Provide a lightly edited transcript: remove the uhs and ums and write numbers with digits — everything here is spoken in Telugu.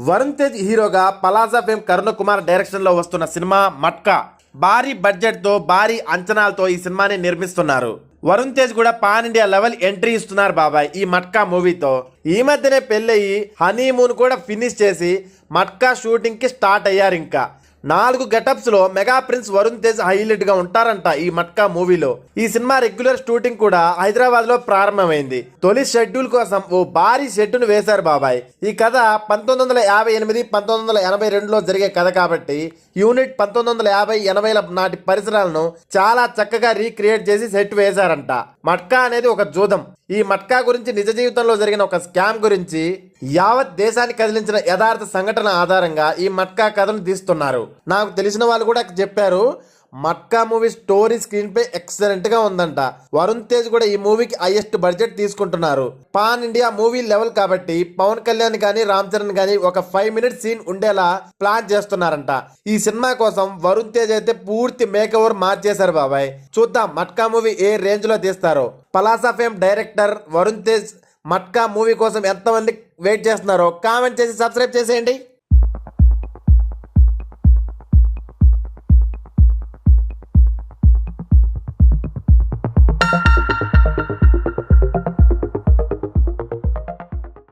వరుణ్ తేజ్ హీరోగా పలాసా ఫేమ్ కరుణ కుమార్ డైరెక్షన్ లో వస్తున్న సినిమా మట్కా. భారీ బడ్జెట్ తో భారీ అంచనాలతో ఈ సినిమాని నిర్మిస్తున్నారు. వరుణ్ తేజ్ కూడా పాన్ ఇండియా లెవెల్ ఎంట్రీ ఇస్తున్నారు బాబాయ్ ఈ మట్కా మూవీతో. ఈ మధ్యనే పెళ్ళయి హనీమూన్ కూడా ఫినిష్ చేసి మట్కా షూటింగ్ కి స్టార్ట్ అయ్యారు. ఇంకా 4 గెటప్స్ లో mega prince Varun Tej highlight గా ఉంటారంట ఈ మట్కా మూవీలో. ఈ సినిమా రెగ్యులర్ షూటింగ్ కూడా హైదరాబాద్ లో ప్రారంభమైంది. తొలి షెడ్యూల్ కోసం ఓ భారీ సెట్టును వేశారు బాబాయ్. ఈ కథ 1958 1982లో జరిగే కథ కాబట్టి యూనిట్ 1950-80ల నాటి పరిసరాలను చాలా చక్కగా రీక్రియేట్ చేసి సెట్ వేశారంట. మట్కా అనేది ఒక జూదం. ఈ మట్కా గురించి నిజ జీవితంలో జరిగిన ఒక స్కామ్ గురించి యావత్ దేశాన్ని కదిలించిన యథార్థ సంఘటన ఆధారంగా ఈ మట్కా కథను తీస్తున్నారు. నాకు తెలిసిన వాళ్ళు కూడా చెప్పారు మట్కా మూవీ స్టోరీ స్క్రీన్ పై ఎక్సలెంట్ గా ఉందంట. వరుణ్ తేజ్ కూడా ఈ మూవీకి హైయెస్ట్ బడ్జెట్ తీసుకుంటున్నారు. పాన్ ఇండియా మూవీ లెవెల్ కాబట్టి పవన్ కళ్యాణ్ కానీ రామ్ చరణ్ కానీ ఒక 5 మినిట్స్ సీన్ ఉండేలా ప్లాన్ చేస్తున్నారంట. ఈ సినిమా కోసం వరుణ్ తేజ్ అయితే పూర్తి మేక్ ఓవర్ మార్చేశారు బాబాయ్. చూద్దాం మట్కా మూవీ ఏ రేంజ్ లో తీస్తారో. Palasa fame director Varun Tej Matka movie కోసం ఎంతమంది వెయిట్ చేస్తున్నారో కామెంట్ చేసి సబ్స్క్రైబ్ చేసేయండి.